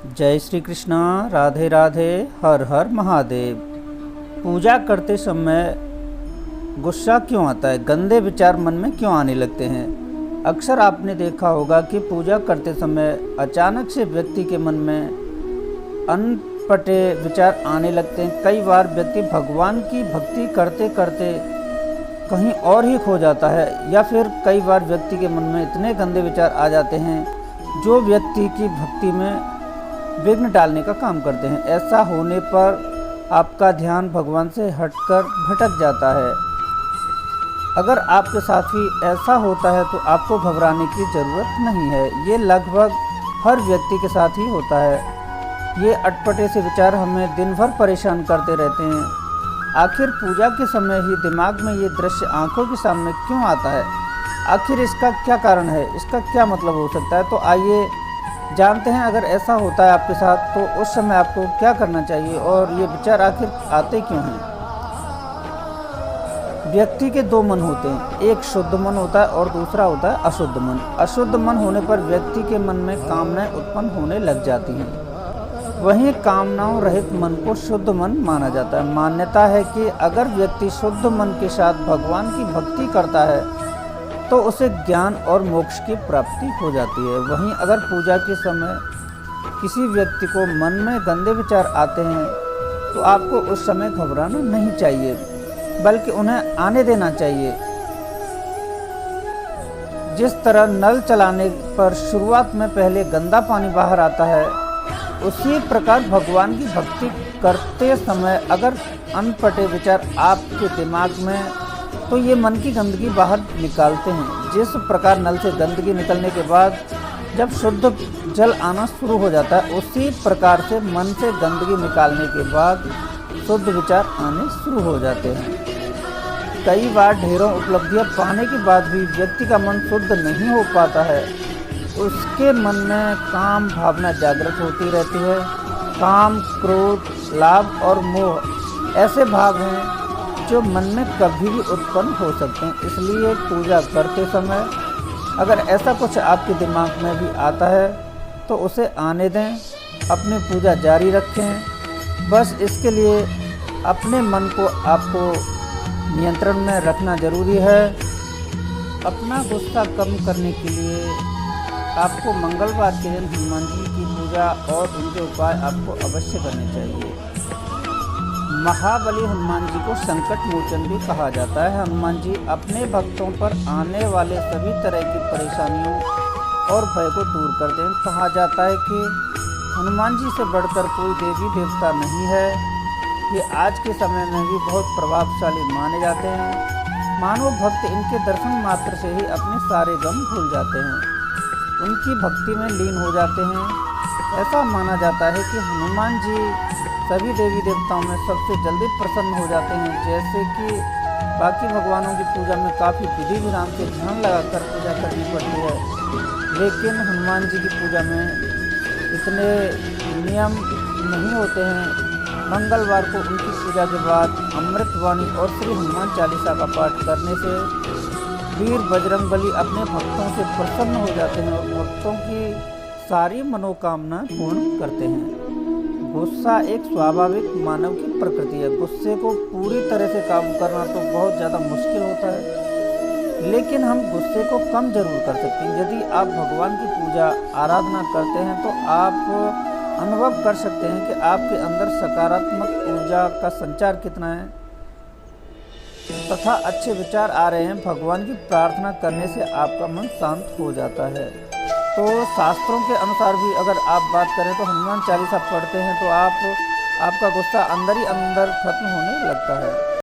जय श्री कृष्णा। राधे राधे। हर हर महादेव। पूजा करते समय गुस्सा क्यों आता है, गंदे विचार मन में क्यों आने लगते हैं? अक्सर आपने देखा होगा कि पूजा करते समय अचानक से व्यक्ति के मन में अनपटे विचार आने लगते हैं। कई बार व्यक्ति भगवान की भक्ति करते करते कहीं और ही खो जाता है, या फिर कई बार व्यक्ति के मन में इतने गंदे विचार आ जाते हैं जो व्यक्ति की भक्ति में विघ्न डालने का काम करते हैं। ऐसा होने पर आपका ध्यान भगवान से हटकर भटक जाता है। अगर आपके साथ ही ऐसा होता है तो आपको घबराने की ज़रूरत नहीं है। ये लगभग हर व्यक्ति के साथ ही होता है। ये अटपटे से विचार हमें दिन भर परेशान करते रहते हैं। आखिर पूजा के समय ही दिमाग में ये दृश्य आंखों के सामने क्यों आता है? आखिर इसका क्या कारण है, इसका क्या मतलब हो सकता है? तो आइए जानते हैं। अगर ऐसा होता है आपके साथ तो उस समय आपको क्या करना चाहिए और ये विचार आखिर आते क्यों हैं? व्यक्ति के दो मन होते हैं, एक शुद्ध मन होता है और दूसरा होता है अशुद्ध मन। अशुद्ध मन होने पर व्यक्ति के मन में कामनाएं उत्पन्न होने लग जाती हैं। वहीं कामनाओं रहित मन को शुद्ध मन माना जाता है। मान्यता है कि अगर व्यक्ति शुद्ध मन के साथ भगवान की भक्ति करता है तो उसे ज्ञान और मोक्ष की प्राप्ति हो जाती है। वहीं अगर पूजा के समय किसी व्यक्ति को मन में गंदे विचार आते हैं तो आपको उस समय घबराना नहीं चाहिए, बल्कि उन्हें आने देना चाहिए। जिस तरह नल चलाने पर शुरुआत में पहले गंदा पानी बाहर आता है, उसी प्रकार भगवान की भक्ति करते समय अगर अनपटे विचार आपके दिमाग में, तो ये मन की गंदगी बाहर निकालते हैं। जिस प्रकार नल से गंदगी निकलने के बाद जब शुद्ध जल आना शुरू हो जाता है, उसी प्रकार से मन से गंदगी निकालने के बाद शुद्ध विचार आने शुरू हो जाते हैं। कई बार ढेरों उपलब्धियां पाने के बाद भी व्यक्ति का मन शुद्ध नहीं हो पाता है। उसके मन में काम भावना जागृत होती रहती है। काम, क्रोध, लाभ और मोह ऐसे भाव हैं जो मन में कभी भी उत्पन्न हो सकते हैं। इसलिए पूजा करते समय अगर ऐसा कुछ आपके दिमाग में भी आता है तो उसे आने दें, अपनी पूजा जारी रखें। बस इसके लिए अपने मन को आपको नियंत्रण में रखना जरूरी है। अपना गुस्सा कम करने के लिए आपको मंगलवार के दिन हनुमान जी की पूजा और उनके उपाय आपको अवश्य करने चाहिए। महाबली हनुमान जी को संकट मोचन भी कहा जाता है। हनुमान जी अपने भक्तों पर आने वाले सभी तरह की परेशानियों और भय को दूर करते हैं। कहा जाता है कि हनुमान जी से बढ़कर कोई देवी देवता नहीं है। ये आज के समय में भी बहुत प्रभावशाली माने जाते हैं। मानव भक्त इनके दर्शन मात्र से ही अपने सारे गम भूल जाते हैं, उनकी भक्ति में लीन हो जाते हैं। ऐसा माना जाता है कि हनुमान जी सभी देवी देवताओं में सबसे जल्दी प्रसन्न हो जाते हैं। जैसे कि बाकी भगवानों की पूजा में काफ़ी विधि विधान से ध्यान लगाकर पूजा करनी पड़ती है, लेकिन हनुमान जी की पूजा में इतने नियम नहीं होते हैं। मंगलवार को उनकी पूजा के बाद अमृतवाणी और श्री हनुमान चालीसा का पाठ करने से वीर बजरंगबली अपने भक्तों से प्रसन्न हो जाते हैं और भक्तों की सारी मनोकामना पूर्ण करते हैं। गुस्सा एक स्वाभाविक मानव की प्रकृति है। गुस्से को पूरी तरह से काबू करना तो बहुत ज़्यादा मुश्किल होता है, लेकिन हम गुस्से को कम जरूर कर सकते हैं। यदि आप भगवान की पूजा आराधना करते हैं तो आप अनुभव कर सकते हैं कि आपके अंदर सकारात्मक ऊर्जा का संचार कितना है तथा अच्छे विचार आ रहे हैं। भगवान की प्रार्थना करने से आपका मन शांत हो जाता है। तो शास्त्रों के अनुसार भी अगर आप बात करें तो हनुमान चालीसा पढ़ते हैं तो आपका गुस्सा अंदर ही अंदर खत्म होने लगता है।